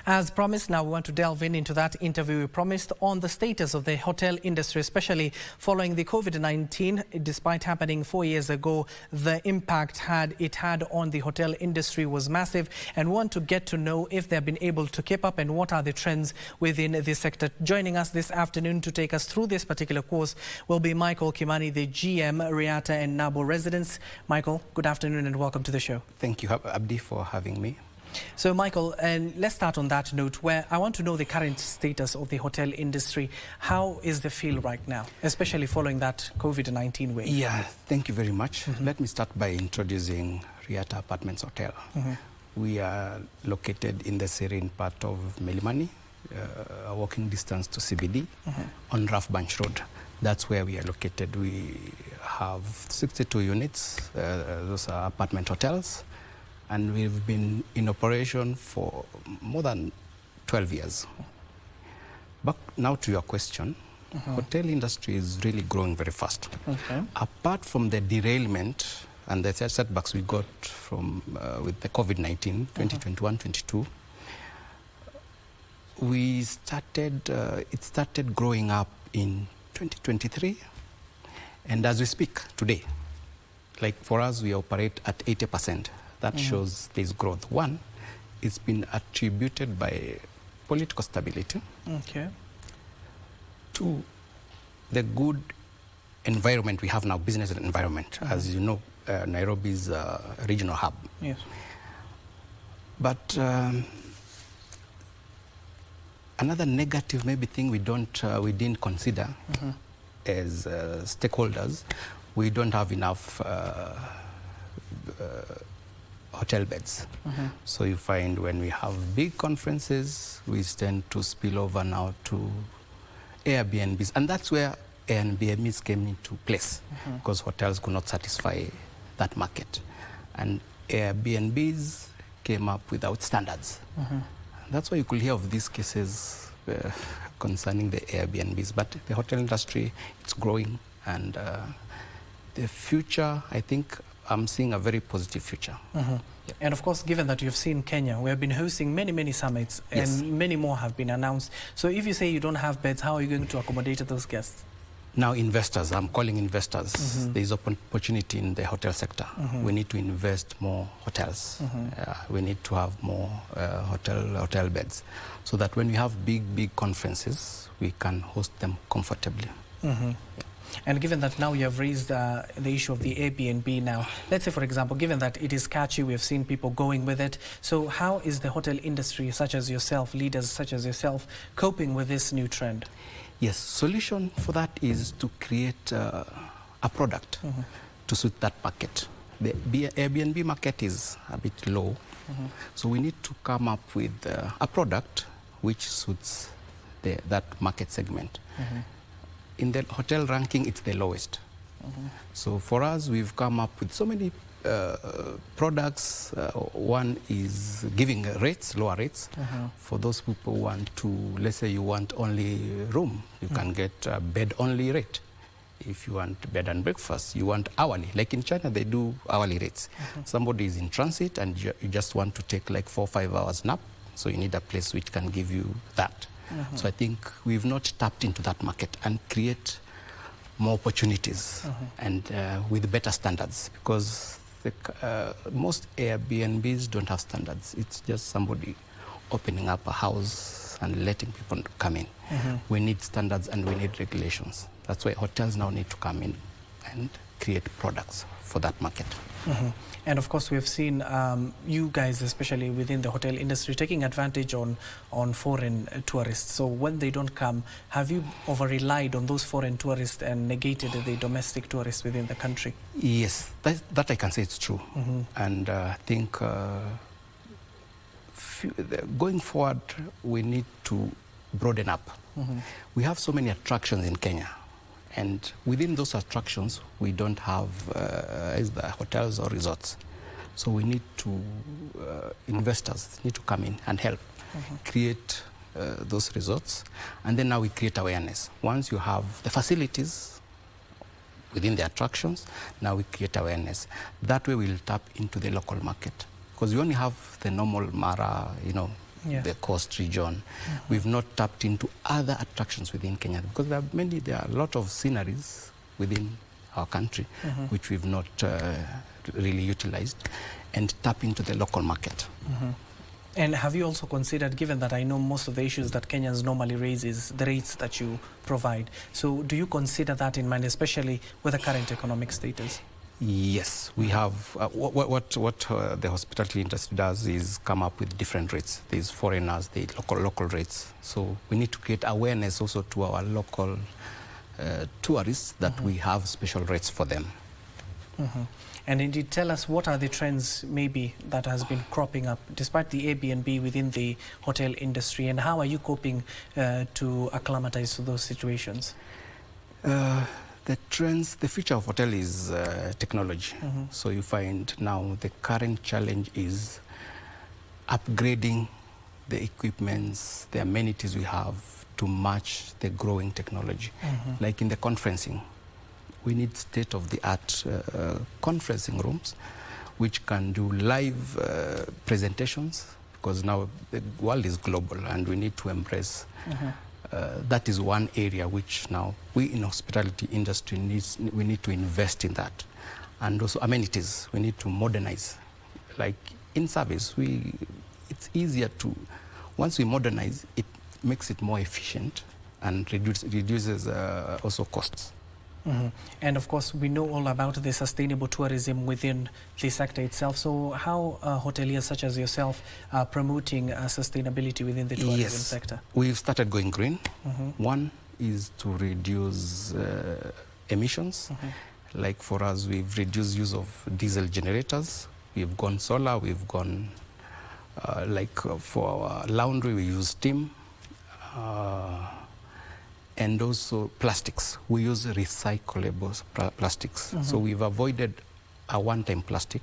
As promised, now we want to delve into that interview we promised on the status of the hotel industry, especially following the COVID-19. Despite happening 4 years ago, the impact it had on the hotel industry was massive, and want to get to know if they've been able to keep up and what are the trends within this sector. Joining us this afternoon to take us through this particular course will be Michael Kimani, the GM, Riata and Nabo residents. Michael, good afternoon and welcome to the show. Thank you, Abdi, for having me. So Michael, and let's start on that note where I want to know the current status of the hotel industry. How is the feel right now, especially following that COVID-19 wave? Yeah, thank you very much. Let me start by introducing Riata Apartments Hotel. We are located in the serene part of Melimani, a walking distance to CBD on Rough Bunch Road. That's where we are located. We have 62 units. Those are apartment hotels. And we've been in operation for more than 12 years. But now to your question, hotel industry is really growing very fast. Apart from the derailment and the setbacks we got from with the COVID-19, 2021-22, it started growing up in 2023. And as we speak today, like for us, we operate at 80%. That shows there's growth. One, it's been attributed by political stability. Two, the good environment we have now, business environment. As you know, Nairobi is a regional hub. Yes. But another negative maybe thing we didn't consider as stakeholders, we don't have enough hotel beds. So you find when we have big conferences, we tend to spill over now to AirBnBs. And that's where AirBnBs came into place, because hotels could not satisfy that market. And Airbnbs came up without standards. That's why you could hear of these cases concerning the Airbnbs. But the hotel industry, it's growing. And the future, I think, I'm seeing a very positive future. And of course, given that you've seen Kenya, we have been hosting many summits, and many more have been announced. So if you say you don't have beds, how are you going to accommodate those guests? Now investors, I'm calling investors. There's opportunity in the hotel sector. We need to invest more hotels. We need to have more hotel beds, so that when we have big conferences, we can host them comfortably. And given that now you have raised the issue of the Airbnb now, let's say, for example, given that it is catchy, we have seen people going with it. So how is the hotel industry, such as yourself, leaders such as yourself, coping with this new trend? Yes, solution for that is to create a product to suit that market. The Airbnb market is a bit low, so we need to come up with a product which suits that market segment. In the hotel ranking, it's the lowest. So for us, we've come up with so many products. One is giving rates, lower rates. For those people who want to, let's say you want only room, you can get a bed-only rate. If you want bed and breakfast, you want hourly. Like in China, they do hourly rates. Somebody is in transit and you just want to take like 4 or 5 hours nap, so you need a place which can give you that. So I think we've not tapped into that market and create more opportunities and with better standards, because most Airbnbs don't have standards. It's just somebody opening up a house and letting people come in. We need standards and we need regulations. That's why hotels now need to come in and create products for that market. And of course, we have seen you guys, especially within the hotel industry, taking advantage on foreign tourists. So when they don't come, have you over-relied on those foreign tourists and negated the domestic tourists within the country? Yes, that I can say it's true. And I think going forward, we need to broaden up. We have so many attractions in Kenya. And within those attractions, we don't have either hotels or resorts. So we need to, investors need to come in and help create those resorts. And then now we create awareness. Once you have the facilities within the attractions, now we create awareness. That way we'll tap into the local market. Because we only have the normal Mara, Yes. the coast region. We've not tapped into other attractions within Kenya because there are a lot of sceneries within our country which we've not really utilized, and tap into the local market. And have you also considered, given that I know most of the issues that Kenyans normally raise is the rates that you provide, so do you consider that in mind, especially with the current economic status? Yes, we have. What the hospitality industry does is come up with different rates. There's foreigners, the local rates. So we need to create awareness also to our local tourists that we have special rates for them. And indeed, tell us what are the trends maybe that has been cropping up despite the Airbnb within the hotel industry, and how are you coping to acclimatize to those situations? The trends, the future of hotel is technology. So you find now the current challenge is upgrading the equipments, the amenities we have to match the growing technology. Like in the conferencing, we need state-of-the-art conferencing rooms which can do live presentations, because now the world is global and we need to embrace that is one area which now we in hospitality industry we need to invest in that. And also amenities, we need to modernize. Like in service, it's easier to, once we modernize, it makes it more efficient and reduces also costs. And of course, we know all about the sustainable tourism within the sector itself. So how hoteliers such as yourself are promoting sustainability within the tourism sector? We've started going green. One is to reduce emissions. Like for us, we've reduced use of diesel generators. We've gone solar. We've gone, for our laundry, we use steam. And also plastics. We use recyclable plastics. So we've avoided a one-time plastic,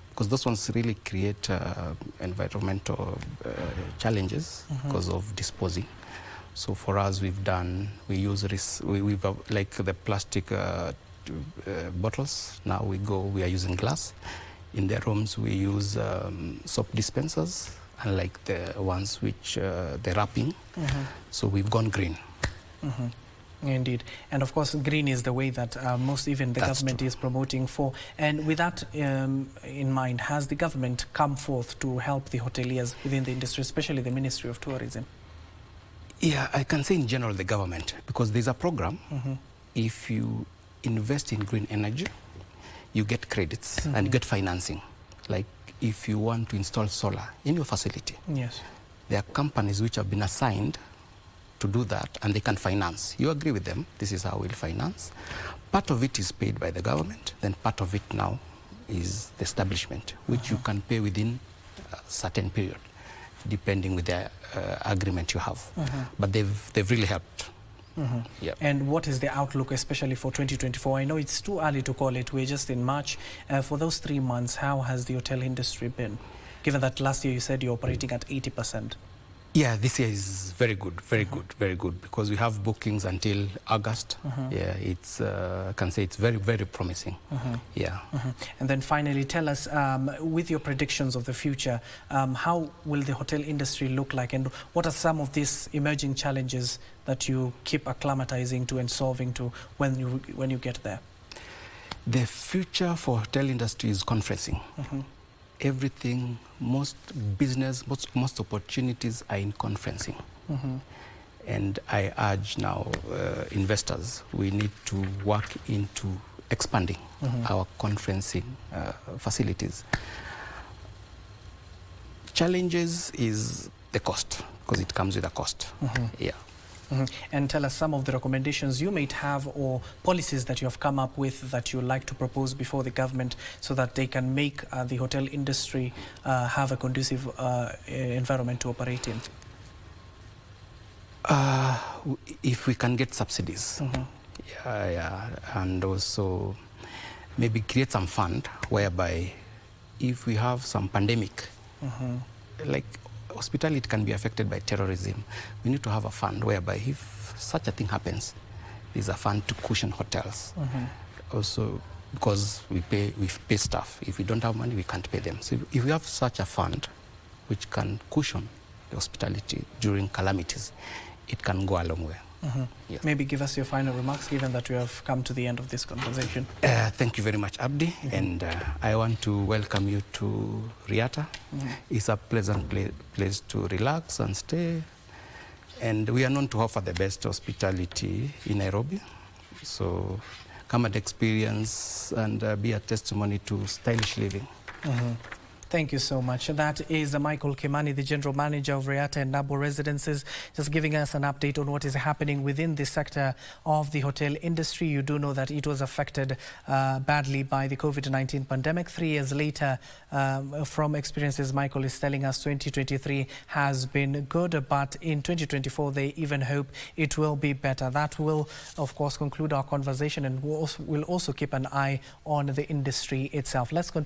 because those ones really create environmental challenges because of disposing. So for us, we use like the plastic bottles. Now we are using glass. In the rooms, we use soap dispensers, unlike the ones which the wrapping. So we've gone green. Indeed. And of course, green is the way that most even the government is promoting for. And with that in mind, has the government come forth to help the hoteliers within the industry, especially the Ministry of Tourism? Yeah, I can say in general the government, because there's a program. If you invest in green energy, you get credits and you get financing. Like if you want to install solar in your facility, there are companies which have been assigned to do that, and they can finance. You agree with them, this is how we'll finance. Part of it is paid by the government, then part of it now is the establishment, which you can pay within a certain period, depending with the agreement you have. But they've really helped. And what is the outlook, especially for 2024? I know it's too early to call it. We're just in March. For those 3 months, how has the hotel industry been? Given that last year you said you're operating at 80%. Yeah, this year is very good, very good, because we have bookings until August. Yeah, it's I can say it's very, very promising. Yeah. And then finally, tell us, with your predictions of the future, how will the hotel industry look like, and what are some of these emerging challenges that you keep acclimatizing to and solving to when you get there? The future for hotel industry is conferencing. Everything, most business, most opportunities are in conferencing. And I urge now investors, we need to work into expanding our conferencing facilities. Challenges is the cost, because it comes with a cost. Yeah. And tell us some of the recommendations you might have, or policies that you have come up with that you would like to propose before the government, so that they can make the hotel industry have a conducive environment to operate in. If we can get subsidies, and also maybe create some fund whereby if we have some pandemic, like hospitality can be affected by terrorism, we need to have a fund whereby if such a thing happens, there's a fund to cushion hotels. Also, because we pay staff. If we don't have money, we can't pay them. So if we have such a fund which can cushion the hospitality during calamities, it can go a long way. Yes. Maybe give us your final remarks, given that we have come to the end of this conversation. Thank you very much, Abdi, and I want to welcome you to Riata. It's a pleasant place to relax and stay, and we are known to offer the best hospitality in Nairobi. So come and experience and be a testimony to stylish living. Thank you so much. That is Michael Kimani, the General Manager of Riata and Nabo Residences, just giving us an update on what is happening within the sector of the hotel industry. You do know that it was affected badly by the COVID-19 pandemic. 3 years later, from experiences, Michael is telling us 2023 has been good, but in 2024, they even hope it will be better. That will, of course, conclude our conversation, and we'll also keep an eye on the industry itself. Let's continue.